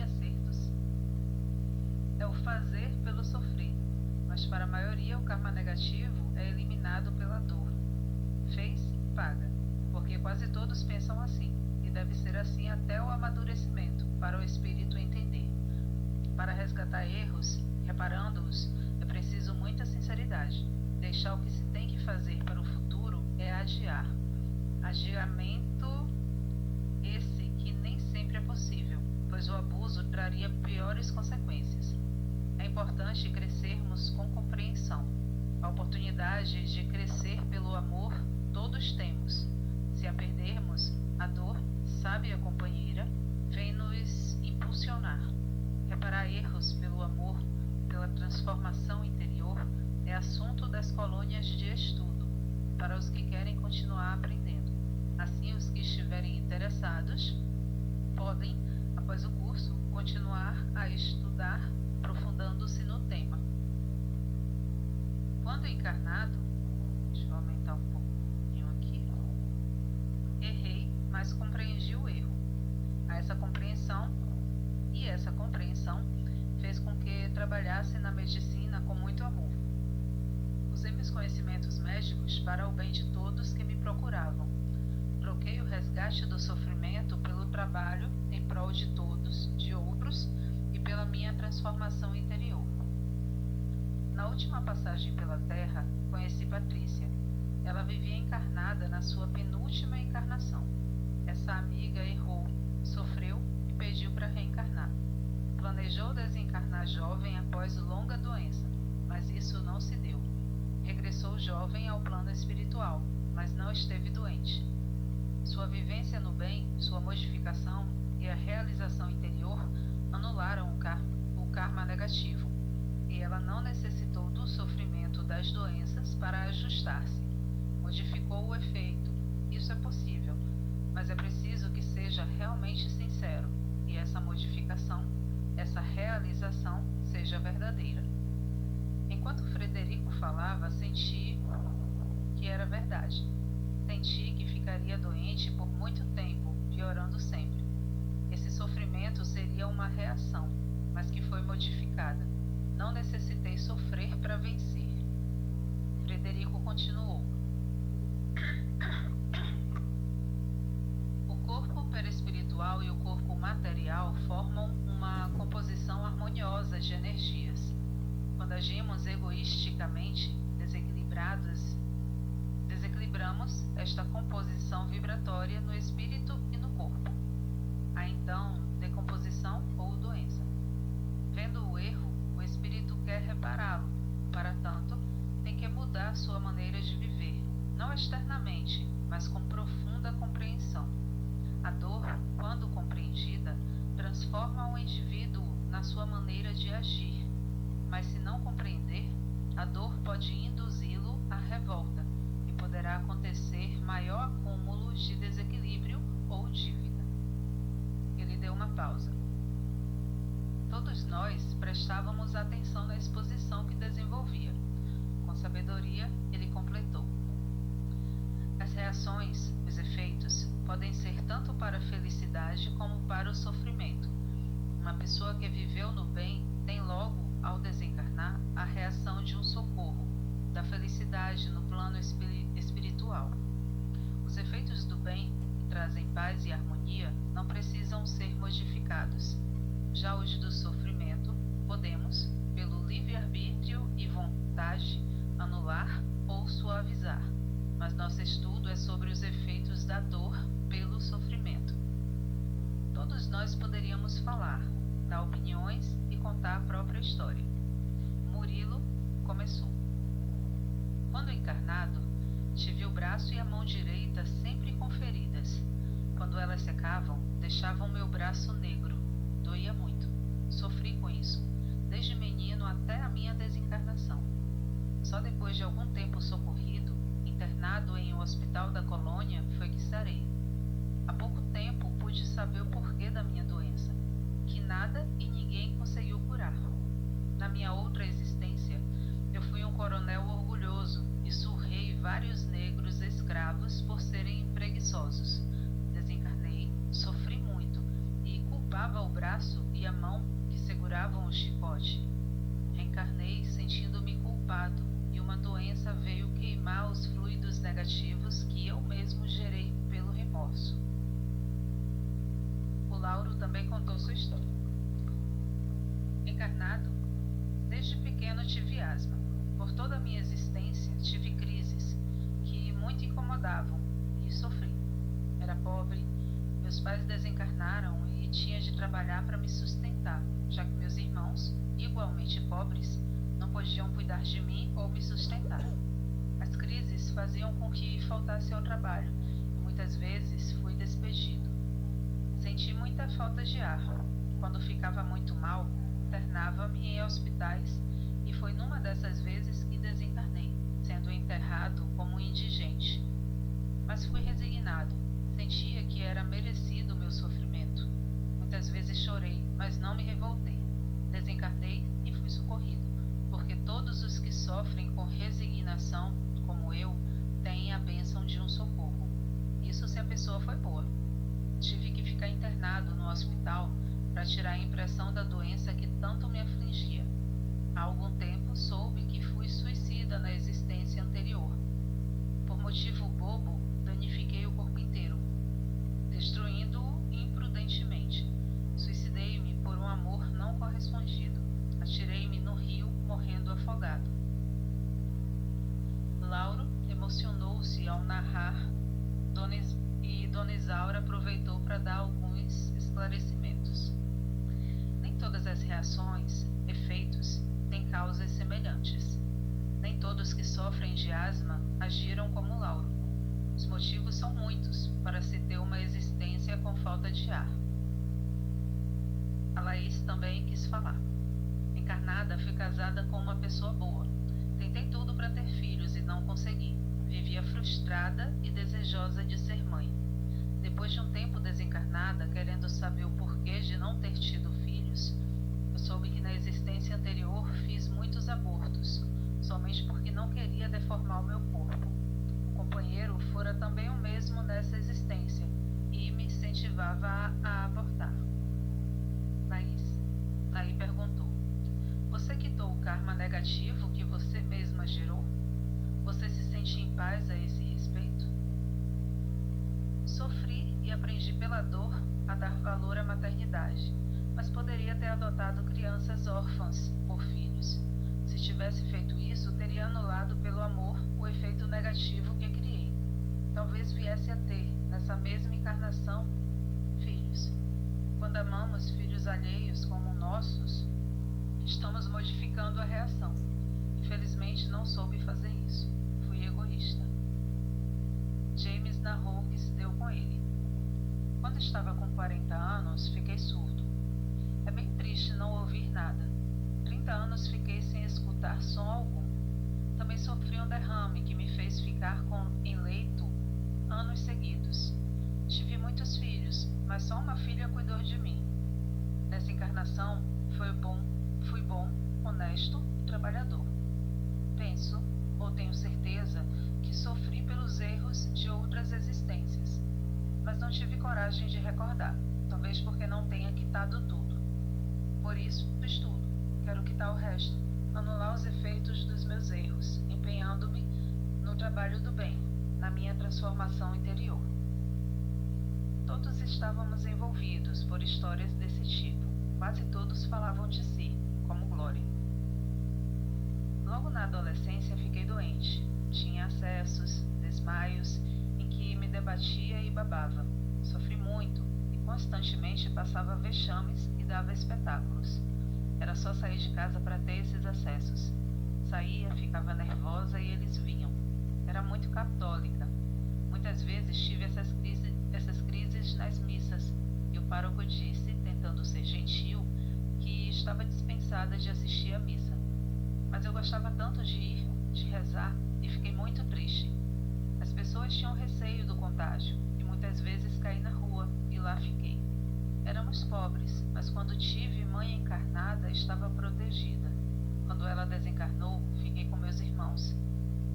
acertos. É o fazer pelo sofrer, mas para a maioria o karma negativo é eliminado pela dor. Fez, paga, porque quase todos pensam assim, e deve ser assim até o amadurecimento, para o espírito entender. Para resgatar erros, reparando-os, é preciso muita sinceridade. Deixar o que se tem que fazer para o futuro é adiar. Adiamento esse que nem sempre é possível, pois o abuso traria piores consequências. É importante crescermos com compreensão. A oportunidade de crescer pelo amor todos temos. Se a perdermos, a dor, sábia companheira, vem nos impulsionar. Reparar erros pelo amor, pela transformação interior, é assunto das colônias de estudo, para os que querem continuar aprendendo. Assim, os que estiverem interessados podem, após o curso, continuar a estudar, aprofundando-se no tema. Quando encarnado, deixa eu aumentar um pouquinho aqui, errei, mas compreendi o erro. Essa compreensão fez com que trabalhasse na medicina com muito amor. Usei meus conhecimentos médicos para o bem de todos que me procuravam. Troquei o resgate do sofrimento pelo trabalho em prol de todos, de outros, e pela minha transformação interior. Na última passagem pela Terra, conheci Patrícia. Ela vivia encarnada na sua penúltima encarnação. Essa amiga errou, sofreu e pediu para reencarnar. Planejou desencarnar jovem após longa doença, mas isso não se deu. Regressou jovem ao plano espiritual, mas não esteve doente. Sua vivência no bem, sua modificação e a realização interior anularam o karma negativo, e ela não necessitou do sofrimento das doenças para ajustar-se. Modificou o efeito. Isso é possível, mas é preciso que seja realmente sincero, e essa modificação, essa realização seja verdadeira. Enquanto Frederico falava, senti que era verdade. Senti que ficaria doente por muito tempo, piorando sempre. Esse sofrimento seria uma reação, mas que foi modificada. Não necessitei sofrer para vencer. Frederico continuou. O corpo perispiritual e o corpo material formam uma composição harmoniosa de energias. Quando agimos egoisticamente, desequilibramos esta composição vibratória no espírito e no corpo. Há então decomposição ou doença. Vendo o erro, o espírito quer repará-lo. Para tanto, tem que mudar sua maneira de viver, não externamente, mas com profunda compreensão. A dor, quando compreendida, transforma o indivíduo na sua maneira de agir, mas se não compreender, a dor pode induzi-lo à revolta e poderá acontecer maior acúmulo de desequilíbrio ou dívida. Ele deu uma pausa. Todos nós prestávamos atenção na exposição que desenvolvia. Com sabedoria, ele completou. As reações, os efeitos, podem ser tanto para a felicidade como para o sofrimento. Uma pessoa que viveu no bem tem logo, ao desencarnar, a reação de um socorro, da felicidade no plano espiritual. Os efeitos do bem, que trazem paz paz e harmonia não precisam ser modificados. Já os do sofrimento, podemos, pelo livre-arbítrio e vontade, anular ou suavizar, mas nosso estudo é sobre os efeitos da dor pelo sofrimento. Todos nós poderíamos falar, dar opiniões e contar a própria história. Murilo começou. Quando encarnado, tive o braço e a mão direita sempre com feridas. Quando elas secavam, deixavam meu braço negro. Doía muito. Sofri com isso, desde menino até a minha desencarnação. Só depois de algum tempo socorrido, internado em um hospital da colônia, foi que sarei. Há pouco tempo pude saber o porquê da minha doença, que nada e ninguém conseguiu curar. Na minha outra existência, eu fui um coronel orgulhoso e surrei vários negros escravos por serem preguiçosos. Desencarnei, sofri muito e culpava o braço e a mão que seguravam o chicote. Reencarnei sentindo-me culpado e uma doença veio queimar os fluidos negativos que eu mesmo gerei pelo remorso. O Lauro também contou sua história. Encarnado, desde pequeno tive asma. Por toda a minha existência, tive crises que muito incomodavam e sofri. Era pobre, meus pais desencarnaram e tinha de trabalhar para me sustentar, já que meus irmãos, igualmente pobres, não podiam cuidar de mim ou me sustentar. As crises faziam com que faltasse ao trabalho e muitas vezes fui despedido. Senti muita falta de ar. Quando ficava muito mal, internava-me em hospitais e foi numa dessas vezes que desencarnei, sendo enterrado como um indigente. Mas fui resignado. Sentia que era merecido o meu sofrimento. Muitas vezes chorei, mas não me revoltei. Desencarnei e fui socorrido, porque todos os que sofrem com resignação, como eu, têm a bênção de um socorro. Isso se a pessoa foi boa. Tive que ficar internado no hospital para tirar a impressão da doença que tanto me afligia. Há algum tempo soube que fui suicida na existência anterior. Por motivo bobo, danifiquei o corpo inteiro, destruindo-o imprudentemente. Suicidei-me por um amor não correspondido. Atirei-me no rio, morrendo afogado. Lauro emocionou-se ao narrar e Dona Isaura aproveitou para dar alguns esclarecimentos. Nem todas as reações, efeitos, têm causas semelhantes. Nem todos que sofrem de asma agiram como Lauro. Os motivos são muitos para se ter uma existência com falta de ar. A Laís também quis falar. Encarnada, fui casada com uma pessoa boa. Tentei tudo para ter filhos e não consegui. Vivia frustrada e desejosa de ser mãe. Depois de um tempo desencarnada, querendo saber o porquê de não ter tido filhos, eu soube que na existência anterior fiz muitos abortos, somente porque não queria deformar o meu corpo. O companheiro fora também o mesmo nessa existência e me incentivava a abortar. Laí perguntou: você quitou o karma negativo que você mesma gerou? Você se sente em paz a esse respeito? Sofri e aprendi pela dor a dar valor à maternidade, mas poderia ter adotado crianças órfãs por filhos. Se tivesse feito isso, teria anulado pelo amor o efeito negativo que criei. Talvez viesse a ter, nessa mesma encarnação, filhos. Quando amamos filhos alheios como nossos, estamos modificando a reação. Infelizmente, não soube fazer isso. Fui egoísta. James narrou o que se deu com ele. Quando estava com 40 anos, fiquei surdo. É bem triste não ouvir nada. 30 anos fiquei sem escutar som algum. Também sofri um derrame que me fez ficar em leito anos seguidos. Tive muitos filhos, mas só uma filha cuidou de mim. Nessa encarnação, fui bom, honesto e trabalhador. Penso, ou tenho certeza, que sofri pelos erros de outras existências, mas não tive coragem de recordar, talvez porque não tenha quitado tudo. Por isso, estudo, quero quitar o resto, anular os efeitos dos meus erros, empenhando-me no trabalho do bem, na minha transformação interior. Todos estávamos envolvidos por histórias desse tipo. Quase todos falavam de si, como Glória. Logo na adolescência fiquei doente. Tinha acessos, desmaios, em que me debatia e babava. Sofri muito e constantemente passava vexames e dava espetáculos. Era só sair de casa para ter esses acessos. Saía, ficava nervosa e eles vinham. Era muito católica. Muitas vezes tive essas crises nas missas e o pároco disse, tentando ser gentil, que estava dispensada de assistir à missa. Mas eu gostava tanto de ir, de rezar, e fiquei muito triste. As pessoas tinham receio do contágio e muitas vezes caí na rua e lá fiquei. Éramos pobres, mas quando tive mãe encarnada estava protegida. Quando ela desencarnou, fiquei com meus irmãos.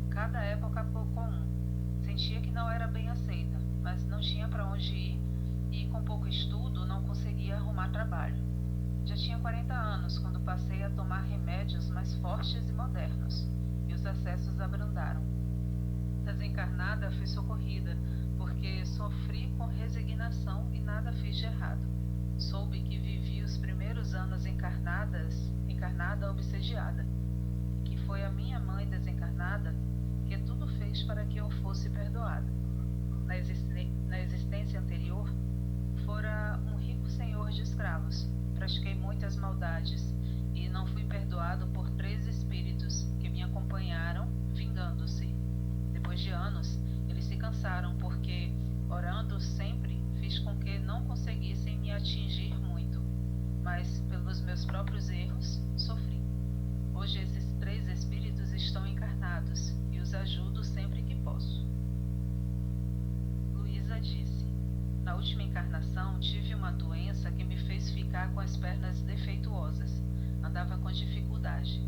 Cada época com um. Sentia que não era bem aceita, mas não tinha para onde ir e com pouco estudo não conseguia arrumar trabalho. Já tinha 40 anos quando passei a tomar remédios mais fortes e modernos, e os acessos abrandaram. Desencarnada, fui socorrida, porque sofri com resignação e nada fiz de errado. Soube que vivi os primeiros anos encarnada obsediada, e que foi a minha mãe desencarnada que tudo fez para que eu fosse perdoada. Na existência anterior, fora um rico senhor de escravos. Pratiquei muitas maldades e não fui perdoado por 3 espíritos que me acompanharam, vingando-se. Depois de anos, eles se cansaram porque, orando sempre, fiz com que não conseguissem me atingir muito, mas pelos meus próprios erros, sofri. Hoje esses 3 espíritos estão encarnados e os ajudo sempre que posso. Luísa disse: na última encarnação tive uma doença que me fez ficar com as pernas defeituosas. Andava com dificuldade.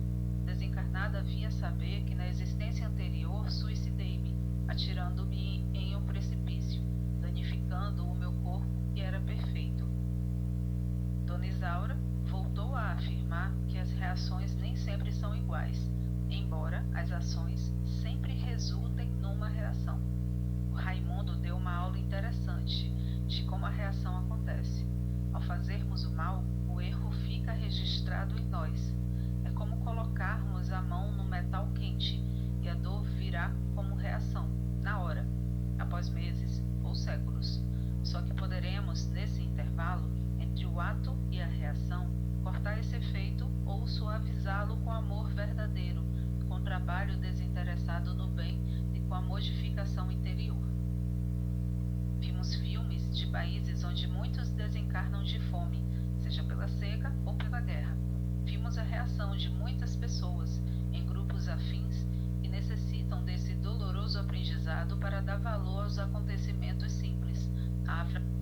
Desencarnada via saber que na existência anterior suicidei-me, atirando-me em um precipício, danificando o meu corpo que era perfeito. Dona Isaura voltou a afirmar que as reações nem sempre são iguais, embora as ações sempre resultem numa reação. O Raimundo deu uma aula interessante de como a reação acontece. Ao fazermos o mal, o erro fica registrado em nós. É como colocarmos a mão no metal quente e a dor virá como reação, na hora, após meses ou séculos. Só que poderemos, nesse intervalo, entre o ato e a reação, cortar esse efeito ou suavizá-lo com amor verdadeiro, com trabalho desinteressado no bem e com a modificação interior. Vimos filmes de países onde muitos desencarnam de fome, seja pela seca ou pela guerra. Vimos a reação de muitas pessoas em grupos afins que necessitam desse doloroso aprendizado para dar valor aos acontecimentos simples. Afirmar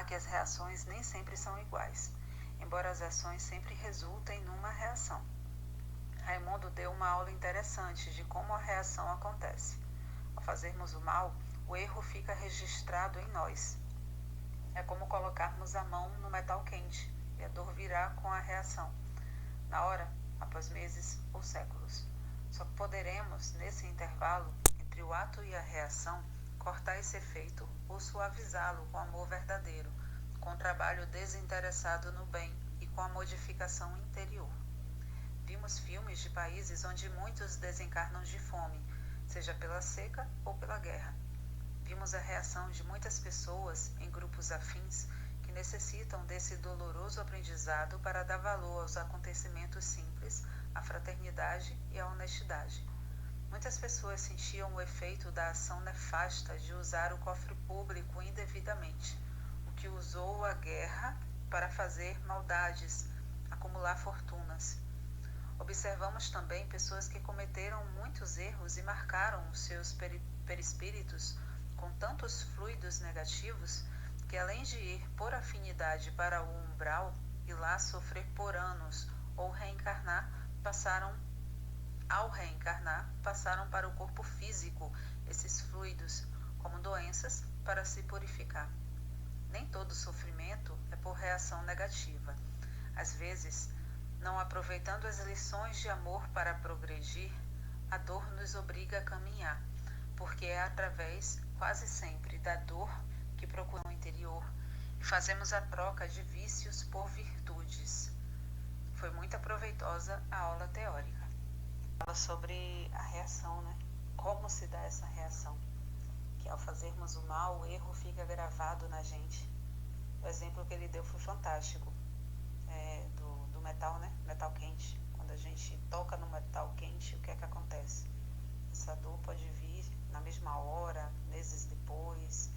que as reações nem sempre são iguais, embora as ações sempre resultem numa reação. Raimundo deu uma aula interessante de como a reação acontece. Ao fazermos o mal, o erro fica registrado em nós. É como colocarmos a mão no metal quente e a dor virá com a reação, na hora, após meses ou séculos. Só poderemos, nesse intervalo, entre o ato e a reação, cortar esse efeito ou suavizá-lo com amor verdadeiro, com trabalho desinteressado no bem e com a modificação interior. Vimos filmes de países onde muitos desencarnam de fome, seja pela seca ou pela guerra. Vimos a reação de muitas pessoas em grupos afins que necessitam desse doloroso aprendizado para dar valor aos acontecimentos simples, à fraternidade e à honestidade. Muitas pessoas sentiam o efeito da ação nefasta de usar o cofre público indevidamente, o que usou a guerra para fazer maldades, acumular fortunas. Observamos também pessoas que cometeram muitos erros e marcaram os seus perispíritos com tantos fluidos negativos que, além de ir por afinidade para o umbral e lá sofrer por anos ou ao reencarnar, passaram para o corpo físico esses fluidos como doenças para se purificar. Nem todo sofrimento é por reação negativa. Às vezes, não aproveitando as lições de amor para progredir, A dor nos obriga a caminhar, porque é através, quase sempre, da dor que procuramos o interior e fazemos a troca de vícios por virtudes. Foi muito proveitosa a aula teórica. Fala sobre a reação, né? Como se dá essa reação? Que ao fazermos o mal, o erro fica gravado na gente. O exemplo que ele deu foi fantástico, do metal, né? Metal quente. Quando a gente toca no metal quente, o que é que acontece? Essa dor pode vir na mesma hora, meses depois,